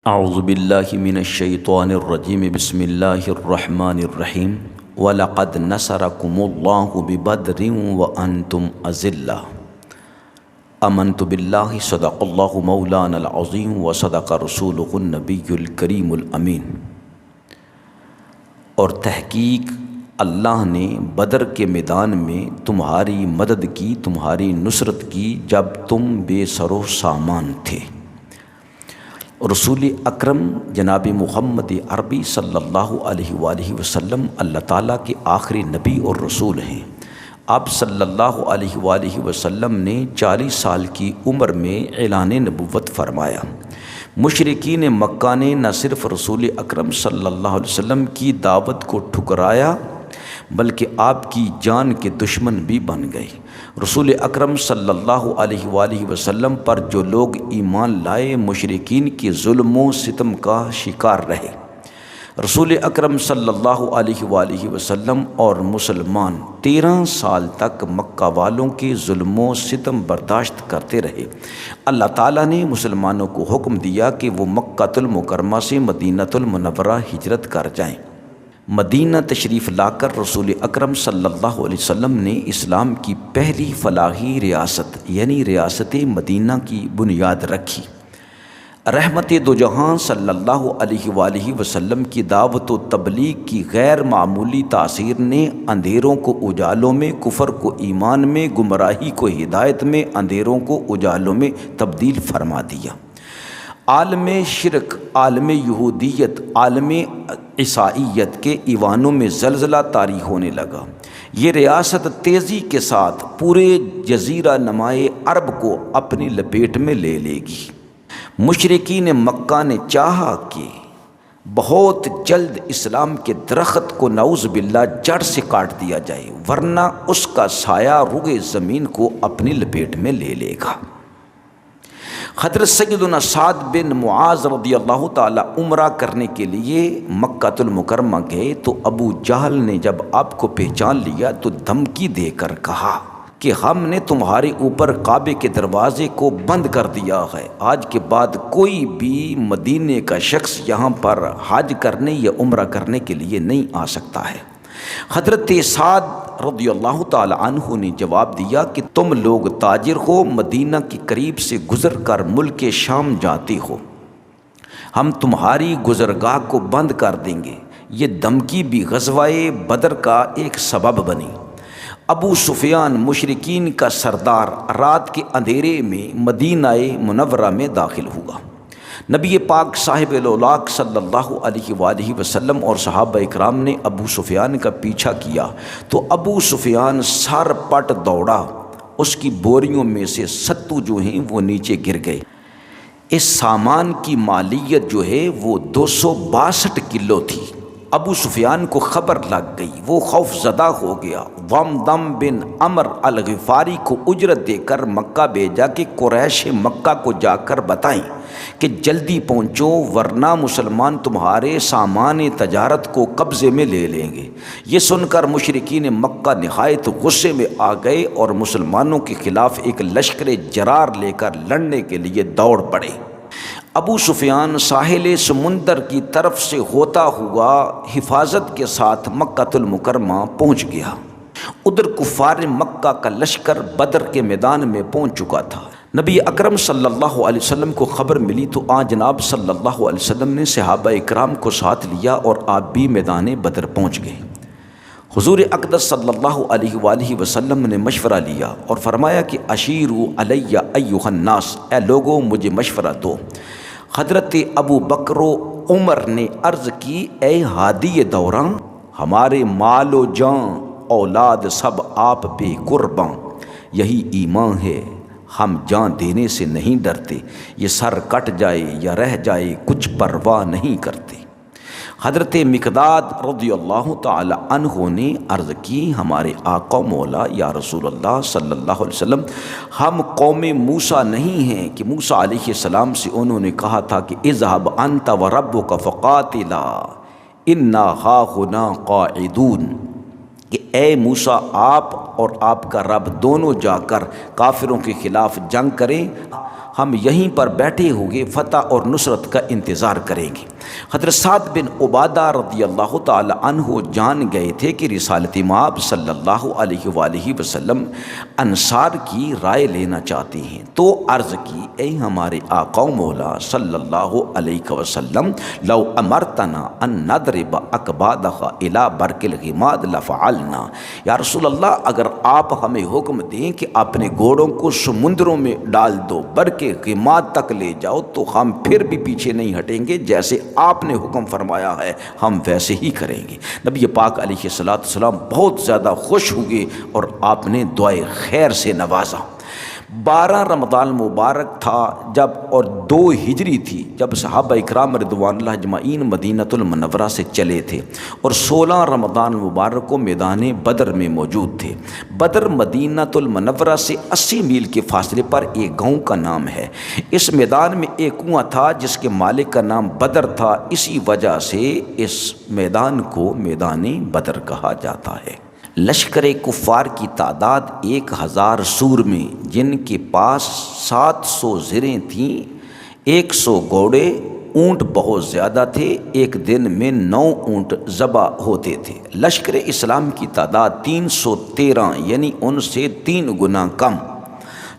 اعوذ باللہ من الشیطان الرجیم بسم اللہ الرحمن الرحیم وَلَقَدْ نَصَرَكُمُ اللَّهُ بِبَدْرٍ وَأَنْتُمْ أَذِلَّةٌ آمنت باللہ صدق اللہ مولانا العظیم وصدق رسولہ النبی الکریم الامین۔ اور تحقیق اللہ نے بدر کے میدان میں تمہاری مدد کی، تمہاری نصرت کی جب تم بے سر و سامان تھے۔ رسول اکرم جناب محمد عربی صلی اللہ علیہ وآلہ وسلم اللہ تعالیٰ کے آخری نبی اور رسول ہیں۔ آپ صلی اللہ علیہ وآلہ وسلم نے 40 سال کی عمر میں اعلان نبوت فرمایا۔ مشرکین مکہ نے نہ صرف رسول اکرم صلی اللہ علیہ وسلم کی دعوت کو ٹھکرایا بلکہ آپ کی جان کے دشمن بھی بن گئے۔ رسول اکرم صلی اللہ علیہ وآلہ وسلم پر جو لوگ ایمان لائے مشرکین کے ظلم و ستم کا شکار رہے۔ رسول اکرم صلی اللہ علیہ وآلہ وسلم اور مسلمان 13 سال تک مکہ والوں کے ظلم و ستم برداشت کرتے رہے۔ اللہ تعالیٰ نے مسلمانوں کو حکم دیا کہ وہ مکہ المکرمہ سے مدینہ المنورہ ہجرت کر جائیں۔ مدینہ تشریف لا کر رسول اکرم صلی اللہ علیہ وسلم نے اسلام کی پہلی فلاحی ریاست یعنی ریاست مدینہ کی بنیاد رکھی۔ رحمت دو جہاں صلی اللہ علیہ وآلہ وسلم کی دعوت و تبلیغ کی غیر معمولی تاثیر نے اندھیروں کو اجالوں میں، کفر کو ایمان میں، گمراہی کو ہدایت میں، اندھیروں کو اجالوں میں تبدیل فرما دیا۔ عالم شرک، عالم یہودیت، عالم عیسائیت کے ایوانوں میں زلزلہ طاری ہونے لگا۔ یہ ریاست تیزی کے ساتھ پورے جزیرہ نمائے عرب کو اپنی لپیٹ میں لے لے گی۔ مشرکین مکہ نے چاہا کہ بہت جلد اسلام کے درخت کو نعوذ باللہ جڑ سے کاٹ دیا جائے، ورنہ اس کا سایہ روئے زمین کو اپنی لپیٹ میں لے لے گا۔ حضرت سیدنا سعد بن معاذ رضی اللہ تعالی عمرہ کرنے کے لیے مکہ المکرمہ گئے تو ابو جہل نے جب آپ کو پہچان لیا تو دھمکی دے کر کہا کہ ہم نے تمہارے اوپر کعبے کے دروازے کو بند کر دیا ہے، آج کے بعد کوئی بھی مدینے کا شخص یہاں پر حج کرنے یا عمرہ کرنے کے لیے نہیں آ سکتا ہے۔ حضرت سعد رضی اللہ تعالی عنہ نے جواب دیا کہ تم لوگ تاجر ہو، مدینہ کے قریب سے گزر کر ملک شام جاتے ہو، ہم تمہاری گزرگاہ کو بند کر دیں گے۔ یہ دھمکی بھی غزوہ بدر کا ایک سبب بنی۔ ابو سفیان مشرکین کا سردار رات کے اندھیرے میں مدینہ منورہ میں داخل ہوا۔ نبی پاک صاحب الاولاق صلی اللہ علیہ وآلہ وسلم اور صحابہ اکرام نے ابو سفیان کا پیچھا کیا تو ابو سفیان سر پٹ دوڑا، اس کی بوریوں میں سے ستو جو ہیں وہ نیچے گر گئے۔ اس سامان کی مالیت جو ہے وہ 262 کلو تھی۔ ابو سفیان کو خبر لگ گئی، وہ خوف زدہ ہو گیا۔ ضمضم بن عمرو الغفاری کو اجرت دے کر مکہ بھیجا کہ قریش مکہ کو جا کر بتائیں کہ جلدی پہنچو ورنہ مسلمان تمہارے سامان تجارت کو قبضے میں لے لیں گے۔ یہ سن کر مشرکین مکہ نہایت غصے میں آ گئے اور مسلمانوں کے خلاف ایک لشکر جرار لے کر لڑنے کے لیے دوڑ پڑے۔ ابو سفیان ساحل سمندر کی طرف سے ہوتا ہوا حفاظت کے ساتھ مکہ المکرمہ پہنچ گیا۔ ادھر کفار مکہ کا لشکر بدر کے میدان میں پہنچ چکا تھا۔ نبی اکرم صلی اللہ علیہ وسلم کو خبر ملی تو جناب صلی اللہ علیہ وسلم نے صحابہ اکرام کو ساتھ لیا اور آپ بھی میدان بدر پہنچ گئے۔ حضور اقدس صلی اللہ علیہ وآلہ وسلم نے مشورہ لیا اور فرمایا کہ اشیروا علی ایھا الناس، اے لوگوں مجھے مشورہ دو۔ حضرت ابو بکر و عمر نے عرض کی، اے ہادی دوراں، ہمارے مال و جان اولاد سب آپ بے قرباں، یہی ایمان ہے، ہم جان دینے سے نہیں ڈرتے، یہ سر کٹ جائے یا رہ جائے کچھ پرواہ نہیں کرتے۔ حضرت مقداد رضی اللہ تعالی عنہ نے عرض کی، ہمارے آقا مولا یا رسول اللہ صلی اللہ علیہ وسلم، ہم قوم موسیٰ نہیں ہیں کہ موسیٰ علیہ السلام سے انہوں نے کہا تھا کہ اذهب انت وربک فقاتلا انا ہاہنا قاعدون، کہ اے موسیٰ آپ اور آپ کا رب دونوں جا کر کافروں کے خلاف جنگ کریں، ہم یہیں پر بیٹھے ہوئے فتح اور نصرت کا انتظار کریں گے۔ حضرت سعد بن عبادہ رضی اللہ تعالی عنہ جان گئے تھے کہ رسالت مآب صلی اللہ علیہ وآلہ وسلم انصار کی رائے لینا چاہتے ہیں، تو عرض کی اے ہمارے آقا و مولا صلی اللہ علیہ وسلم، لو امرتنا ان نضرب اکبادها الی برک الغماد لفعلنا، یا رسول اللہ اگر آپ ہمیں حکم دیں کہ اپنے گھوڑوں کو سمندروں میں ڈال دو، برک غماد تک لے جاؤ، تو ہم پھر بھی پیچھے نہیں ہٹیں گے، جیسے آپ نے حکم فرمایا ہے ہم ویسے ہی کریں گے۔ نبی پاک علیہ السلام بہت زیادہ خوش ہوئے اور آپ نے دعائے خیر سے نوازا۔ 12 رمضان مبارک تھا جب، اور 2 ہجری تھی جب صحابہ اکرام رضوان اللہ اجمعین مدینۃ المنورہ سے چلے تھے، اور 16 رمضان مبارک کو میدان بدر میں موجود تھے۔ بدر مدینۃ المنورہ سے 80 میل کے فاصلے پر ایک گاؤں کا نام ہے۔ اس میدان میں ایک کنواں تھا جس کے مالک کا نام بدر تھا، اسی وجہ سے اس میدان کو میدان بدر کہا جاتا ہے۔ لشکر کفار کی تعداد 1000 سور میں، جن کے پاس 700 زریں تھیں، 100 گھوڑے، اونٹ بہت زیادہ تھے، ایک دن میں 9 اونٹ ذبح ہوتے تھے۔ لشکر اسلام کی تعداد 313، یعنی ان سے 3 گنا کم۔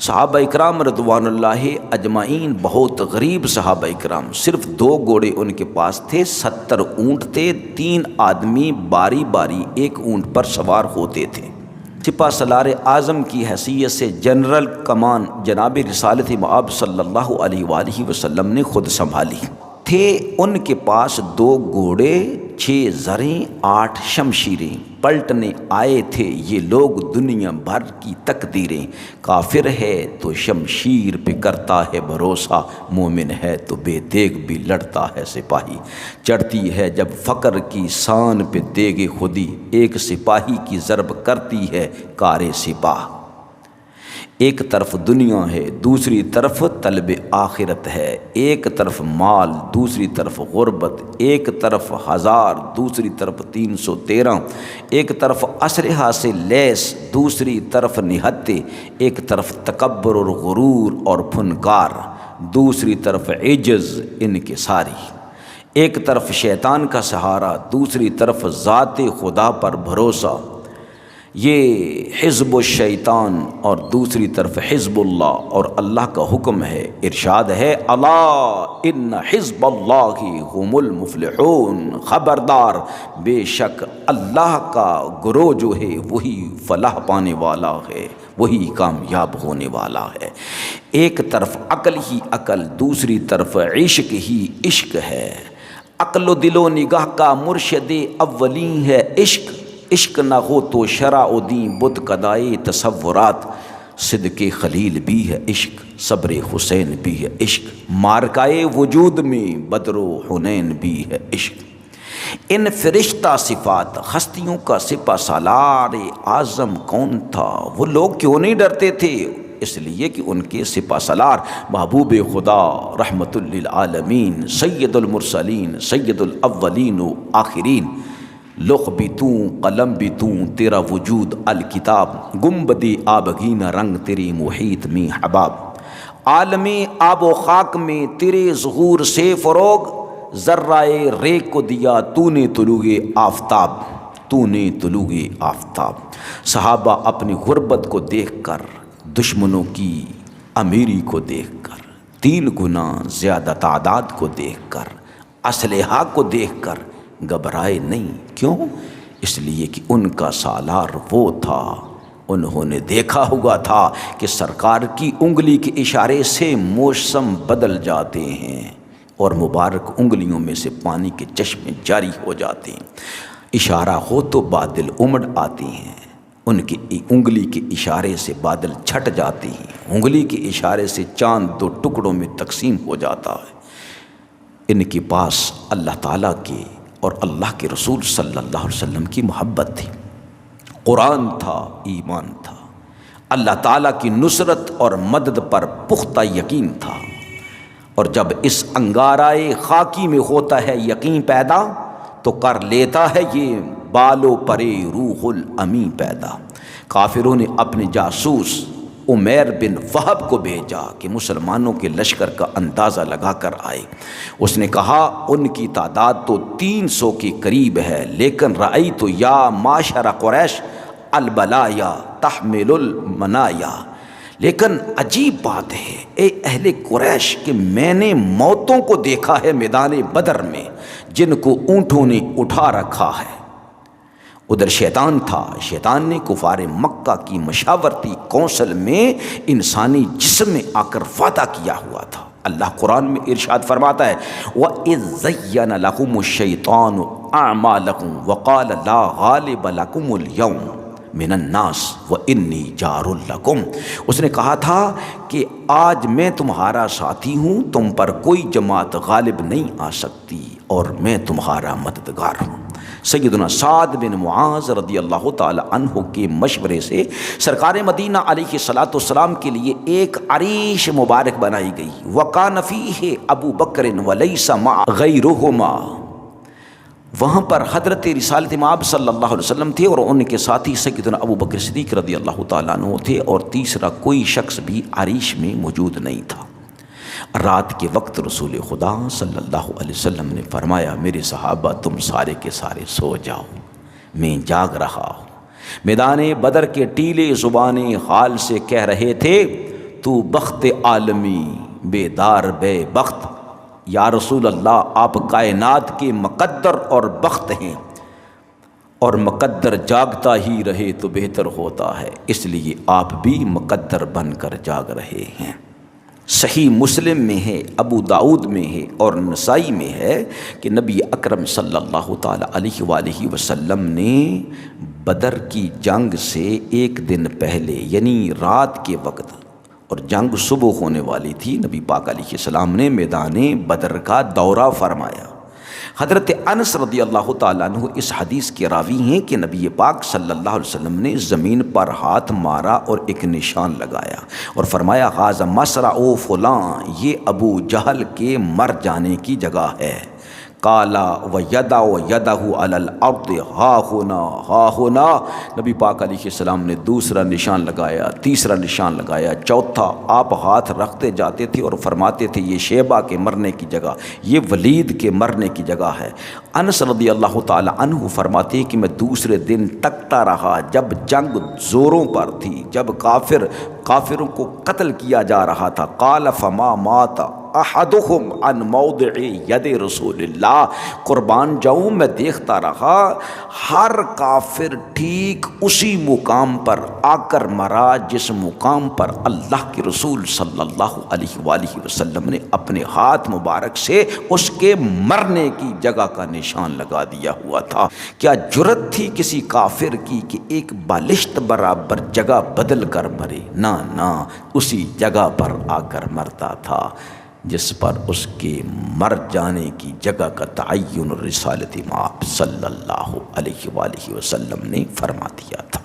صحابہ اکرام رضوان اللہ اجمعین بہت غریب صحابہ اکرام، صرف 2 گھوڑے ان کے پاس تھے، 70 اونٹ تھے، 3 آدمی باری باری ایک اونٹ پر سوار ہوتے تھے۔ سپہ سالار اعظم کی حیثیت سے جنرل کمان جناب رسالت مآب صلی اللہ علیہ وآلہ وسلم نے خود سنبھالی۔ تھے ان کے پاس 2 گھوڑے، 6 زریں، 8 شمشیریں۔ پلٹنے آئے تھے یہ لوگ دنیا بھر کی تقدیریں، کافر ہے تو شمشیر پہ کرتا ہے بھروسہ، مومن ہے تو بے دیگ بھی لڑتا ہے سپاہی۔ چڑھتی ہے جب فقر کی سان پہ دیگ خودی، ایک سپاہی کی ضرب کرتی ہے کار سپاہ۔ ایک طرف دنیا ہے، دوسری طرف طلب آخرت ہے، ایک طرف مال، دوسری طرف غربت، ایک طرف 1000، دوسری طرف 313، ایک طرف اسلحہ سے لیس، دوسری طرف نہتے، ایک طرف تکبر اور غرور اور پھنکار، دوسری طرف عجز انکساری، ایک طرف شیطان کا سہارا، دوسری طرف ذات خدا پر بھروسہ، یہ حزب الشیطان، اور دوسری طرف حزب اللہ، اور اللہ کا حکم ہے، ارشاد ہے، الا ان حزب اللہ هم المفلحون، خبردار بے شک اللہ کا گروہ جو ہے وہی فلاح پانے والا ہے، وہی کامیاب ہونے والا ہے۔ ایک طرف عقل ہی عقل، دوسری طرف عشق ہی عشق ہے۔ عقل و دل و نگاہ کا مرشد اولین ہے عشق، عشق نہ ہو تو شرع و دین بت قدائے تصورات۔ صدق خلیل بھی ہے عشق، صبر حسین بھی ہے عشق، مارکائے وجود میں بدر و حنین بھی ہے عشق۔ ان فرشتہ صفات ہستیوں کا سپہ سالار اعظم کون تھا؟ وہ لوگ کیوں نہیں ڈرتے تھے؟ اس لیے کہ ان کے سپہ سالار محبوب خدا رحمت للعالمین سید المرسلین سید الاولین و آخرین، لوح بھی تو قلم بھی تو، تیرا وجود الکتاب، گنبد آبگینہ رنگ تیری محیط میں حباب، عالم آب و خاک میں تیرے ظہور سے فروغ، ذرہ ریگ کو دیا تو نے طلوع آفتاب، تو نے طلوع آفتاب۔ صحابہ اپنی غربت کو دیکھ کر، دشمنوں کی امیری کو دیکھ کر، 3 گنا زیادہ تعداد کو دیکھ کر، اسلحہ کو دیکھ کر گھبرائے نہیں۔ کیوں؟ اس لیے کہ ان کا سالار وہ تھا، انہوں نے دیکھا ہوا تھا کہ سرکار کی انگلی کے اشارے سے موسم بدل جاتے ہیں اور مبارک انگلیوں میں سے پانی کے چشمے جاری ہو جاتے ہیں، اشارہ ہو تو بادل امڑ آتے ہیں، ان کی انگلی کے اشارے سے بادل چھٹ جاتے ہیں، انگلی کے اشارے سے چاند 2 ٹکڑوں میں تقسیم ہو جاتا ہے۔ ان کے پاس اللہ تعالیٰ کے اور اللہ کے رسول صلی اللہ علیہ وسلم کی محبت تھی، قرآن تھا، ایمان تھا، اللہ تعالیٰ کی نصرت اور مدد پر پختہ یقین تھا۔ اور جب اس انگارائے خاکی میں ہوتا ہے یقین پیدا، تو کر لیتا ہے یہ بالو پرے روح الامی پیدا۔ کافروں نے اپنے جاسوس عمیر بن وہب کو بھیجا کہ مسلمانوں کے لشکر کا اندازہ لگا کر آئے۔ اس نے کہا ان کی تعداد تو 300 کے قریب ہے، لیکن رأیت یا معشر قریش البلایا تحمل المنایا، لیکن عجیب بات ہے اے اہل قریش کہ میں نے موتوں کو دیکھا ہے میدان بدر میں جن کو اونٹوں نے اٹھا رکھا ہے۔ ادھر شیطان تھا، شیطان نے کفار مکہ کی مشاورتی کونسل میں انسانی جسم میں آ کر وعدہ کیا ہوا تھا۔ اللہ قرآن میں ارشاد فرماتا ہے وَإِذْ زَيَّنَ لَكُمُ الشَّيْطَانُ أَعْمَالَكُمْ وَقَالَ لَا غَالِبَ لَكُمُ الْيَوْمَ مِنَ النَّاسِ وَإِنِّي جَارٌ لَكُمْ۔ اس نے کہا تھا کہ آج میں تمہارا ساتھی ہوں، تم پر کوئی جماعت غالب نہیں آ سکتی اور میں تمہارا مددگار ہوں۔ سیدنا سعد بن معاذ رضی اللہ تعالی عنہ کے مشورے سے سرکار مدینہ علیہ الصلوۃ والسلام کے لیے ایک عریش مبارک بنائی گئی۔ وَكَانَ فِيهِ أَبُو بَكْرٍ وَلَيْسَ مَعَ غَيْرُهُمَا، وہاں پر حضرت رسالت مآب صلی اللہ علیہ وسلم تھے اور ان کے ساتھی سیدنا ابو بکر صدیق رضی اللہ تعالیٰ عنہ تھے، اور تیسرا کوئی شخص بھی عریش میں موجود نہیں تھا۔ رات کے وقت رسول خدا صلی اللہ علیہ وسلم نے فرمایا میرے صحابہ تم سارے کے سارے سو جاؤ، میں جاگ رہا ہوں۔ میدان بدر کے ٹیلے زبان حال سے کہہ رہے تھے تو بخت عالمی بیدار بے بخت، یا رسول اللہ آپ کائنات کے مقدر اور بخت ہیں، اور مقدر جاگتا ہی رہے تو بہتر ہوتا ہے، اس لیے آپ بھی مقدر بن کر جاگ رہے ہیں۔ صحیح مسلم میں ہے، ابو داؤد میں ہے اور نسائی میں ہے کہ نبی اکرم صلی اللہ تعالی علیہ وآلہ وسلم نے بدر کی جنگ سے ایک دن پہلے یعنی رات کے وقت، اور جنگ صبح ہونے والی تھی، نبی پاک علیہ السلام نے میدان بدر کا دورہ فرمایا۔ حضرت انس رضی اللہ تعالیٰ عنہ اس حدیث کے راوی ہیں کہ نبی پاک صلی اللہ علیہ وسلم نے زمین پر ہاتھ مارا اور ایک نشان لگایا اور فرمایا غازہ مصرع فلاں، یہ ابو جہل کے مر جانے کی جگہ ہے۔ کالا و یدا و یدہ علی الارض ہا ہونا، نبی پاک علیہ السلام نے دوسرا نشان لگایا، تیسرا نشان لگایا، چوتھا آپ ہاتھ رکھتے جاتے تھے اور فرماتے تھے یہ شیبہ کے مرنے کی جگہ، یہ ولید کے مرنے کی جگہ ہے۔ انس رضی اللہ تعالی عنہ فرماتے ہیں کہ میں دوسرے دن تکتا رہا جب جنگ زوروں پر تھی، جب کافروں کو قتل کیا جا رہا تھا۔ قال فما مات احدہم عن موضع ید رسول اللہ، قربان جاؤں میں دیکھتا رہا ہر کافر ٹھیک اسی مقام پر آ کر مرا جس مقام پر اللہ کے رسول صلی اللہ علیہ وآلہ وسلم نے اپنے ہاتھ مبارک سے اس کے مرنے کی جگہ کا نشان لگا دیا ہوا تھا۔ کیا جرت تھی کسی کافر کی کہ ایک بالشت برابر جگہ بدل کر مرے؟ نہ، اسی جگہ پر آ کر مرتا تھا جس پر اس کے مر جانے کی جگہ کا تعین رسالت مآب صلی اللہ علیہ وآلہ وسلم نے فرما دیا تھا۔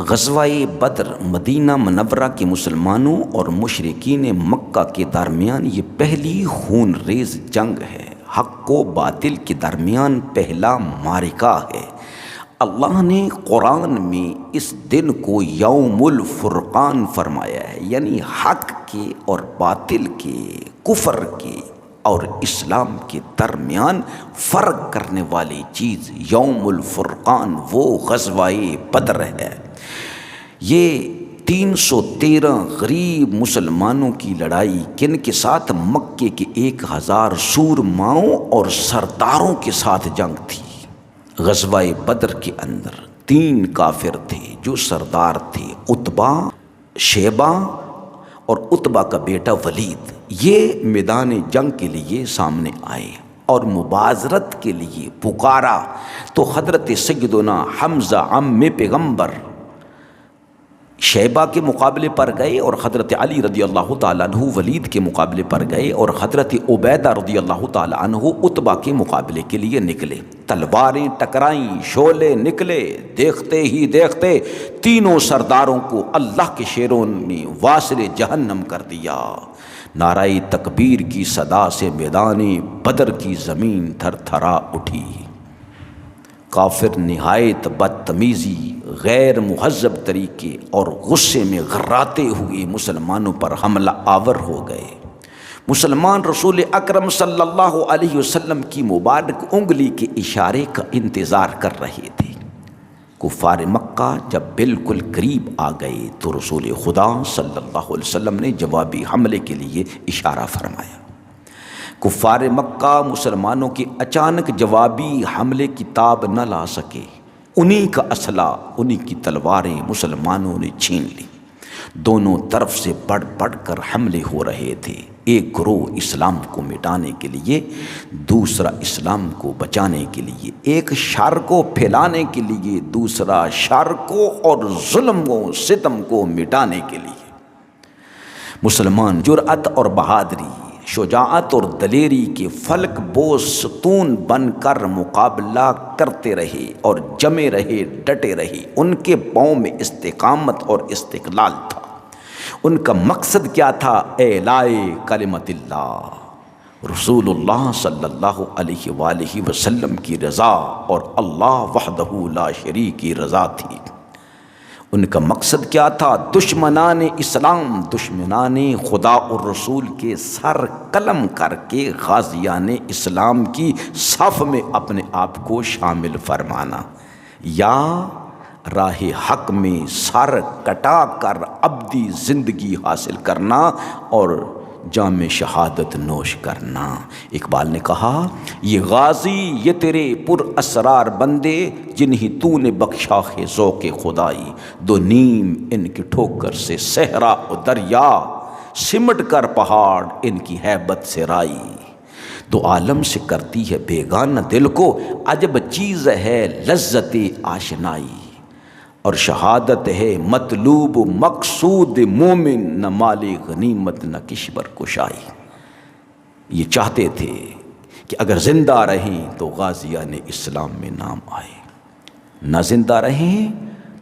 غزوہ بدر مدینہ منورہ کے مسلمانوں اور مشرکین مکہ کے درمیان یہ پہلی خون ریز جنگ ہے، حق و باطل کے درمیان پہلا معرکہ ہے۔ اللہ نے قرآن میں اس دن کو یوم الفرقان فرمایا ہے، یعنی حق کے اور باطل کے، کفر کے اور اسلام کے درمیان فرق کرنے والی چیز یوم الفرقان وہ غزوہ بدر ہے۔ یہ 313 غریب مسلمانوں کی لڑائی کن کے ساتھ؟ مکے کے 1000 سورماؤں اور سرداروں کے ساتھ جنگ تھی۔ غزوہ بدر کے اندر 3 کافر تھے جو سردار تھے، عتبہ، شیبہ اور عتبہ کا بیٹا ولید۔ یہ میدان جنگ کے لیے سامنے آئے اور مبازرت کے لیے پکارا تو حضرت سیدنا حمزہ عم پیغمبر شیبہ کے مقابلے پر گئے اور حضرت علی رضی اللہ تعالیٰ عنہ ولید کے مقابلے پر گئے اور حضرت عبیدہ رضی اللہ تعالیٰ عنہ عتبہ کے مقابلے کے لیے نکلے۔ تلواریں ٹکرائیں، شعلے نکلے، دیکھتے ہی دیکھتے تینوں سرداروں کو اللہ کے شیروں نے واصل جہنم کر دیا۔ نعرہ تکبیر کی صدا سے میدان بدر کی زمین تھر تھرا اٹھی۔ کافر نہایت بدتمیزی، غیر مہذب طریقے اور غصے میں غراتے ہوئے مسلمانوں پر حملہ آور ہو گئے۔ مسلمان رسول اکرم صلی اللہ علیہ وسلم کی مبارک انگلی کے اشارے کا انتظار کر رہے تھے۔ کفار مکہ جب بالکل قریب آ گئے تو رسول خدا صلی اللہ علیہ وسلم نے جوابی حملے کے لیے اشارہ فرمایا۔ کفار مکہ مسلمانوں کے اچانک جوابی حملے کی تاب نہ لا سکے، انہی کا اسلحہ، انہی کی تلواریں مسلمانوں نے چھین لی۔ دونوں طرف سے بڑھ بڑھ کر حملے ہو رہے تھے، ایک گروہ اسلام کو مٹانے کے لیے، دوسرا اسلام کو بچانے کے لیے، ایک شر کو پھیلانے کے لیے، دوسرا شر کو اور ظلم و ستم کو مٹانے کے لیے۔ مسلمان جرأت اور بہادری، شجاعت اور دلیری کے فلک بوز ستون بن کر مقابلہ کرتے رہے اور جمے رہے، ڈٹے رہے۔ ان کے پاؤں میں استقامت اور استقلال تھا۔ ان کا مقصد کیا تھا؟ اعلاء کلمت اللہ، رسول اللہ صلی اللہ علیہ وآلہ وسلم کی رضا اور اللہ وحدہ لا شریک کی رضا تھی۔ ان کا مقصد کیا تھا؟ دشمنان اسلام، دشمنان خدا اور رسول کے سر قلم کر کے غازیان اسلام کی صف میں اپنے آپ کو شامل فرمانا، یا راہ حق میں سر کٹا کر ابدی زندگی حاصل کرنا اور جام شہادت نوش کرنا۔ اقبال نے کہا، یہ غازی یہ تیرے پر اسرار بندے، جنہیں تو نے بخشا ہے ذوق خدائی، دو نیم ان کی ٹھوکر سے صحرا و دریا، سمٹ کر پہاڑ ان کی ہیبت سے رائی، دو عالم سے کرتی ہے بیگانہ دل کو، عجب چیز ہے لذت آشنائی، اور شہادت ہے مطلوب مقصود مومن، نہ مال غنیمت نہ کشور کشائی۔ یہ چاہتے تھے کہ اگر زندہ رہیں تو غازیان اسلام میں نام آئے، نہ زندہ رہیں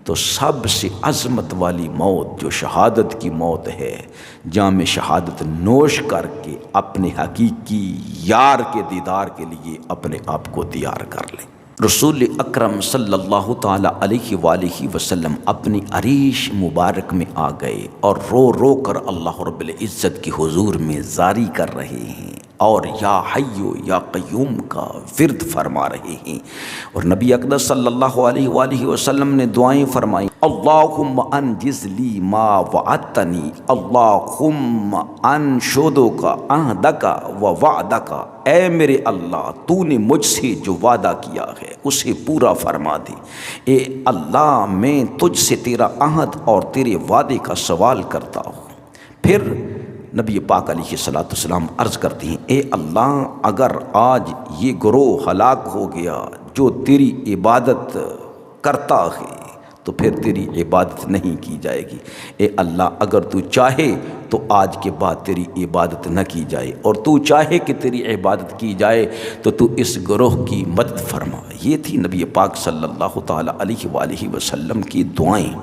تو سب سے عظمت والی موت جو شہادت کی موت ہے، جام شہادت نوش کر کے اپنے حقیقی یار کے دیدار کے لیے اپنے آپ کو تیار کر لیں۔ رسول اکرم صلی اللہ تعالیٰ علیہ وآلہ وسلم اپنی عریش مبارک میں آ گئے اور رو رو کر اللہ رب العزت کی حضور میں زاری کر رہے ہیں اور یا حیو یا قیوم کا ورد فرما رہے ہیں، اور نبی اقدس صلی اللہ علیہ وآلہ وسلم نے دعائیں فرمائیں، اللہم انجز لی ما وعدتنی، اللہم انشدک عہدک و وعدک، اے میرے اللہ تو نے مجھ سے جو وعدہ کیا ہے اسے پورا فرما دے۔ اے اللہ میں تجھ سے تیرا عہد اور تیرے وعدے کا سوال کرتا ہوں۔ پھر نبی پاک علیہ الصلوۃ والسلام عرض کرتے ہیں، اے اللہ اگر آج یہ گروہ ہلاک ہو گیا جو تیری عبادت کرتا ہے تو پھر تیری عبادت نہیں کی جائے گی۔ اے اللہ اگر تو چاہے تو آج کے بعد تیری عبادت نہ کی جائے، اور تو چاہے کہ تیری عبادت کی جائے تو تو اس گروہ کی مدد فرما۔ یہ تھی نبی پاک صلی اللہ تعالیٰ علیہ وآلہ وسلم کی دعائیں۔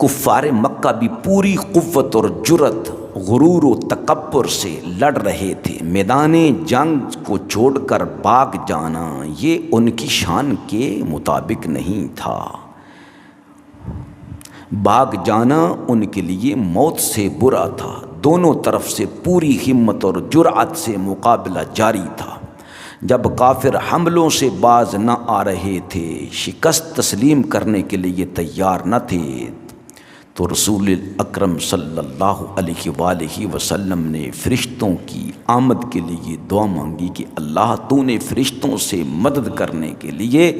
کفار مکہ بھی پوری قوت اور جرت، غرور و تکبر سے لڑ رہے تھے۔ میدان جنگ کو چھوڑ کر بھاگ جانا یہ ان کی شان کے مطابق نہیں تھا۔ بھاگ جانا ان کے لیے موت سے برا تھا۔ دونوں طرف سے پوری ہمت اور جرأت سے مقابلہ جاری تھا۔ جب کافر حملوں سے باز نہ آ رہے تھے، شکست تسلیم کرنے کے لیے تیار نہ تھے، تو رسول اکرم صلی اللہ علیہ وآلہ وسلم نے فرشتوں کی آمد کے لیے دعا مانگی کہ اللہ تو نے فرشتوں سے مدد کرنے کے لیے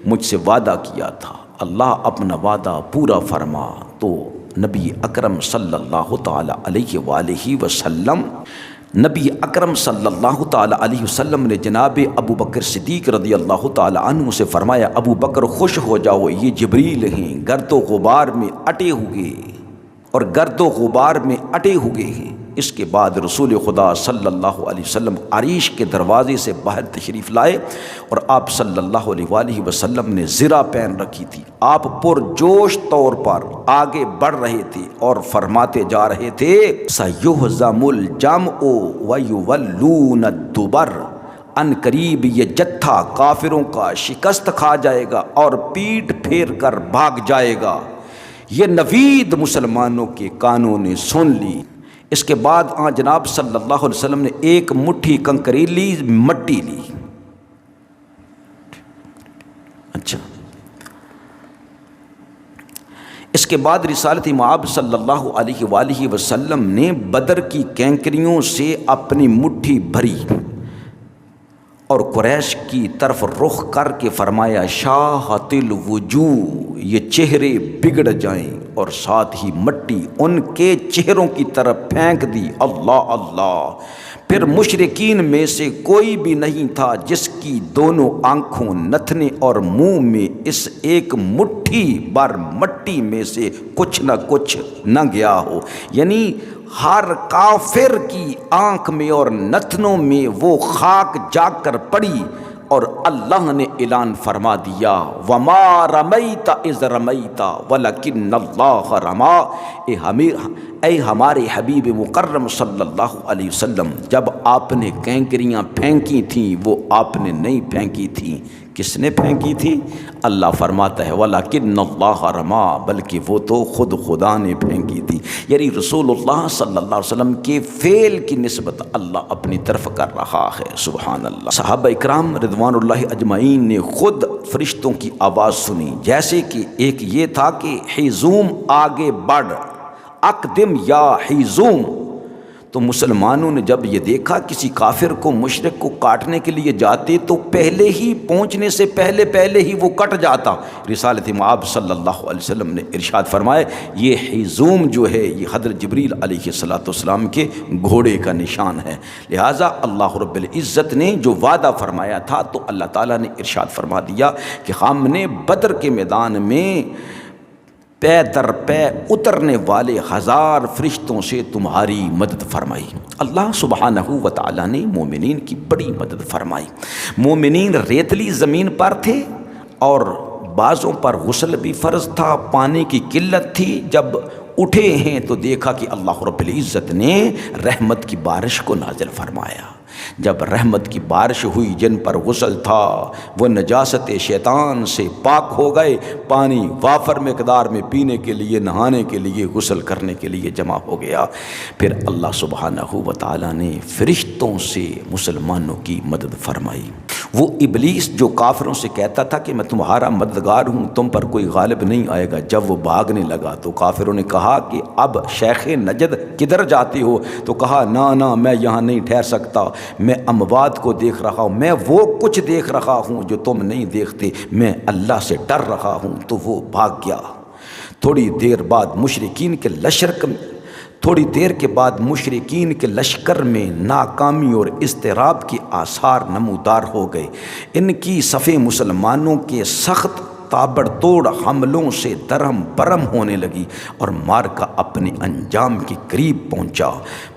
مجھ سے وعدہ کیا تھا، اللہ اپنا وعدہ پورا فرما۔ تو نبی اکرم صلی اللہ تعالیٰ علیہ وآلہ وسلم صلی اللہ تعالیٰ علیہ وسلم نے جناب ابو بکر صدیق رضی اللہ تعالیٰ عنہ سے فرمایا، ابو بکر خوش ہو جاؤ، یہ جبریل ہیں، گرد و غبار میں اٹے ہوئے ہیں۔ اس کے بعد رسول خدا صلی اللہ علیہ وسلم عریش کے دروازے سے باہر تشریف لائے، اور آپ صلی اللہ علیہ وآلہ وسلم نے زرہ پہن رکھی تھی۔ آپ پرجوش طور پر آگے بڑھ رہے تھے اور فرماتے جا رہے تھے، سَيُهْزَمُ الْجَمْعُ وَيُوَلُّونَ الدُّبُرَ، ان قریب یہ جتھا کافروں کا شکست کھا جائے گا اور پیٹ پھیر کر بھاگ جائے گا۔ یہ نوید مسلمانوں کے کانوں نے سن لی۔ اس کے بعد جناب صلی اللہ علیہ وسلم نے ایک مٹھی کنکریلی مٹی لی۔ اچھا، اس کے بعد رسالت مآب صلی اللہ علیہ وآلہ وسلم نے بدر کی کینکریوں سے اپنی مٹھی بھری اور قریش کی طرف رخ کر کے فرمایا شاہت الوجوہ، یہ چہرے بگڑ جائیں، اور ساتھ ہی مٹی ان کے چہروں کی طرف پھینک دی۔ اللہ اللہ! پھر مشرکین میں سے کوئی بھی نہیں تھا جس کی دونوں آنکھوں، نتنے اور منہ میں اس ایک مٹھی بھر مٹی میں سے کچھ نہ کچھ نہ گیا ہو، یعنی ہر کافر کی آنکھ میں اور نتنوں میں وہ خاک جا کر پڑی، اور اللہ نے اعلان فرما دیا وَمَا رَمَيْتَ إِذْ رَمَيْتَ وَلَكِنَّ اللَّهَ رَمَا۔ اے ہمارے حبیب مکرم صلی اللہ علیہ وسلم، جب آپ نے کینکریاں پھینکی تھیں وہ آپ نے نہیں پھینکی تھیں، کس نے پھینکی تھی؟ اللہ فرماتا ہے وَلَكِنَّ اللَّهَ رَمَا، بلکہ وہ تو خود خدا نے پھینکی تھی۔ یعنی رسول اللہ صلی اللہ علیہ وسلم کے فعل کی نسبت اللہ اپنی طرف کر رہا ہے۔ سبحان اللہ۔ صحابہ اکرام رضوان اللہ اجمعین نے خود فرشتوں کی آواز سنی، جیسے کہ ایک یہ تھا کہ حیزوم آگے بڑھ، اقدم یا حیزوم۔ تو مسلمانوں نے جب یہ دیکھا کسی کافر کو، مشرک کو کاٹنے کے لیے جاتے تو پہلے ہی پہنچنے سے پہلے ہی وہ کٹ جاتا۔ رسالت مآب صلی اللہ علیہ وسلم نے ارشاد فرمایا یہ حیزوم جو ہے یہ حضرت جبریل علیہ السلام کے گھوڑے کا نشان ہے۔ لہٰذا اللہ رب العزت نے جو وعدہ فرمایا تھا تو اللہ تعالیٰ نے ارشاد فرما دیا کہ ہم نے بدر کے میدان میں پے در پے اترنے والے 1000 فرشتوں سے تمہاری مدد فرمائی۔ اللہ سبحانہ و تعالیٰ نے مومنین کی بڑی مدد فرمائی۔ مومنین ریتلی زمین پر تھے اور بعضوں پر غسل بھی فرض تھا، پانی کی قلت تھی۔ جب اٹھے ہیں تو دیکھا کہ اللہ رب العزت نے رحمت کی بارش کو نازل فرمایا۔ جب رحمت کی بارش ہوئی، جن پر غسل تھا وہ نجاست شیطان سے پاک ہو گئے، پانی وافر مقدار میں پینے کے لیے، نہانے کے لیے، غسل کرنے کے لیے جمع ہو گیا۔ پھر اللہ سبحانہ و تعالیٰ نے فرشتوں سے مسلمانوں کی مدد فرمائی۔ وہ ابلیس جو کافروں سے کہتا تھا کہ میں تمہارا مددگار ہوں، تم پر کوئی غالب نہیں آئے گا، جب وہ بھاگنے لگا تو کافروں نے کہا کہ اب شیخ نجد کدھر جاتے ہو؟ تو کہا نہ میں یہاں نہیں ٹھہر سکتا، میں اموات کو دیکھ رہا ہوں، میں وہ کچھ دیکھ رہا ہوں جو تم نہیں دیکھتے، میں اللہ سے ڈر رہا ہوں۔ تو وہ بھاگ گیا۔ تھوڑی دیر کے بعد مشرکین کے لشکر میں ناکامی اور اضطراب کے آثار نمودار ہو گئے۔ ان کی صفیں مسلمانوں کے سخت تابڑ توڑ حملوں سے درہم برہم ہونے لگی اور معرکہ اپنے انجام کے قریب پہنچا۔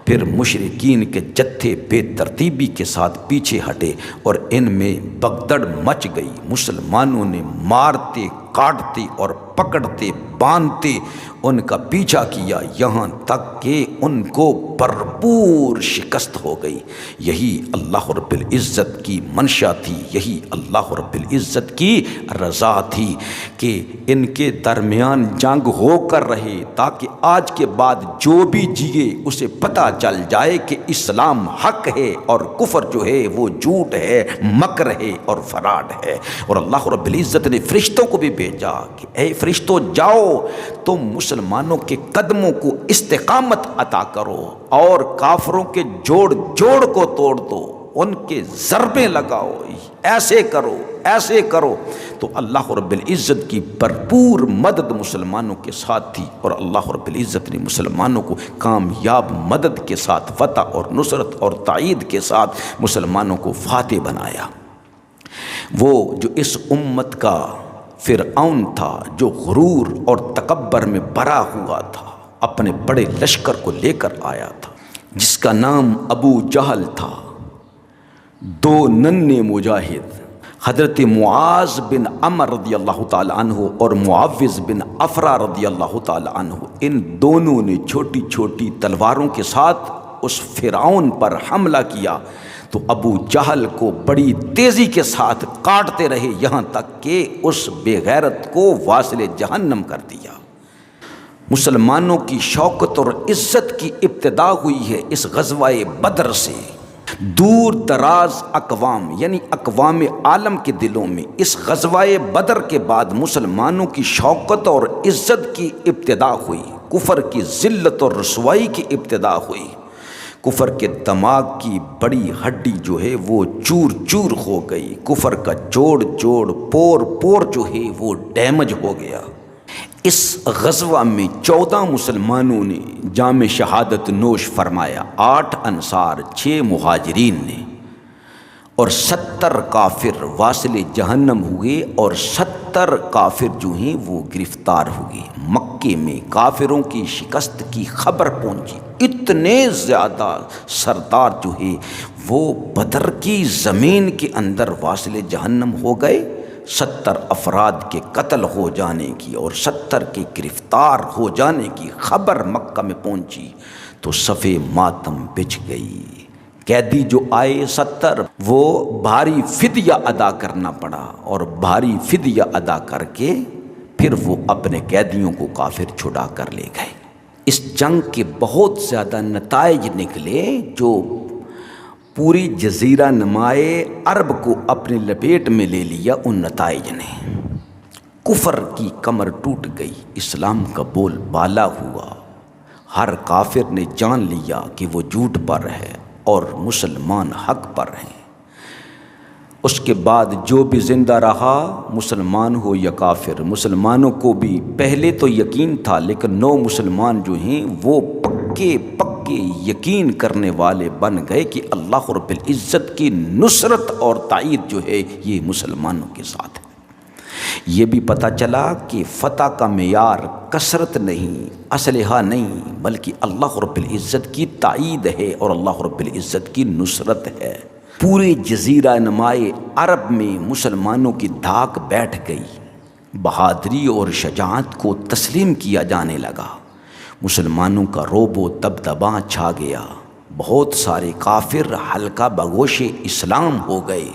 پھر مشرکین کے جتھے بے ترتیبی کے ساتھ پیچھے ہٹے اور ان میں بگدڑ مچ گئی۔ مسلمانوں نے مارتے، کاٹتے اور پکڑتے، باندھتے ان کا پیچھا کیا، یہاں تک کہ ان کو بھرپور شکست ہو گئی۔ یہی اللہ رب العزت کی منشا تھی، یہی اللہ رب العزت کی رضا تھی کہ ان کے درمیان جنگ ہو کر رہے، تاکہ آج کے بعد جو بھی جیے اسے پتہ چل جائے کہ اسلام حق ہے اور کفر جو ہے وہ جھوٹ ہے، مکر ہے اور فراڈ ہے۔ اور اللہ رب العزت نے فرشتوں کو بھی بھیجا کہ اے فرشتوں جاؤ، تم مسلمانوں کے قدموں کو استقامت عطا کرو اور کافروں کے جوڑ کو توڑ دو، ان کے ضربیں لگاؤ، ایسے کرو۔ تو اللہ رب العزت کی بھرپور مدد مسلمانوں کے ساتھ تھی اور اللہ رب العزت نے مسلمانوں کو کامیاب مدد کے ساتھ، فتح اور نصرت اور تائید کے ساتھ مسلمانوں کو فاتح بنایا۔ وہ جو اس امت کا فرعون تھا، جو غرور اور تکبر میں بھرا ہوا تھا، اپنے بڑے لشکر کو لے کر آیا تھا، جس کا نام ابو جہل تھا، 2 ننھے مجاہد حضرت معاذ بن عمر رضی اللہ تعالی عنہ اور معوذ بن افرا رضی اللہ تعالی عنہ، ان دونوں نے چھوٹی چھوٹی تلواروں کے ساتھ اس فرعون پر حملہ کیا۔ تو ابو جہل کو بڑی تیزی کے ساتھ کاٹتے رہے، یہاں تک کہ اس بے غیرت کو واصل جہنم کر دیا۔ مسلمانوں کی شوکت اور عزت کی ابتدا ہوئی ہے اس غزوہ بدر سے۔ دور دراز اقوام یعنی اقوام عالم کے دلوں میں اس غزوہ بدر کے بعد مسلمانوں کی شوکت اور عزت کی ابتدا ہوئی، کفر کی ذلت اور رسوائی کی ابتدا ہوئی۔ کفر کے دماغ کی بڑی ہڈی جو ہے وہ چور چور ہو گئی، کفر کا جوڑ جوڑ پور پور جو ہے وہ ڈیمیج ہو گیا۔ اس غزوہ میں 14 مسلمانوں نے جام شہادت نوش فرمایا، 8 انصار، 6 مہاجرین نے، اور 70 کافر واصل جہنم ہوئے، اور 70 کافر جو ہیں وہ گرفتار ہوئے۔ مکے میں کافروں کی شکست کی خبر پہنچی، اتنے زیادہ سردار جو ہے وہ بدر کی زمین کے اندر واصل جہنم ہو گئے۔ 70 افراد کے قتل ہو جانے کی اور 70 کے گرفتار ہو جانے کی خبر مکہ میں پہنچی تو صف ماتم بچھ گئی۔ قیدی جو آئے 70 وہ بھاری فدیہ ادا کرنا پڑا، اور بھاری فدیہ ادا کر کے پھر وہ اپنے قیدیوں کو کافر چھڑا کر لے گئے۔ اس جنگ کے بہت زیادہ نتائج نکلے جو پوری جزیرہ نمائے عرب کو اپنے لپیٹ میں لے لیا۔ ان نتائج نے کفر کی کمر ٹوٹ گئی، اسلام کا بول بالا ہوا، ہر کافر نے جان لیا کہ وہ جھوٹ پر ہے اور مسلمان حق پر ہیں۔ اس کے بعد جو بھی زندہ رہا، مسلمان ہو یا کافر، مسلمانوں کو بھی پہلے تو یقین تھا، لیکن 9 مسلمان جو ہیں وہ پکے یقین کرنے والے بن گئے کہ اللہ رب العزت کی نصرت اور تائید جو ہے یہ مسلمانوں کے ساتھ ہے۔ یہ بھی پتہ چلا کہ فتح کا معیار کثرت نہیں، اسلحہ نہیں، بلکہ اللہ رب العزت کی تائید ہے اور اللہ رب العزت کی نصرت ہے۔ پورے جزیرہ نمائے عرب میں مسلمانوں کی دھاک بیٹھ گئی، بہادری اور شجاعت کو تسلیم کیا جانے لگا، مسلمانوں کا رعب و دبدبا چھا گیا، بہت سارے کافر حلقہ بگوش اسلام ہو گئے،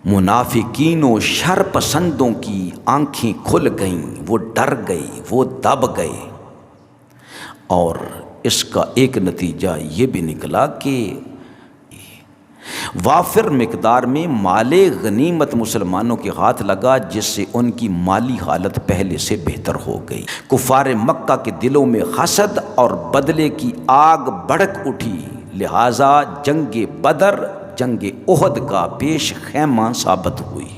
منافقین و شر پسندوں کی آنکھیں کھل گئیں، وہ ڈر گئے، وہ دب گئے، اور اس کا ایک نتیجہ یہ بھی نکلا کہ وافر مقدار میں مال غنیمت مسلمانوں کے ہاتھ لگا، جس سے ان کی مالی حالت پہلے سے بہتر ہو گئی۔ کفار مکہ کے دلوں میں حسد اور بدلے کی آگ بھڑک اٹھی، لہٰذا جنگ بدر جنگ احد کا پیش خیمہ ثابت ہوئی۔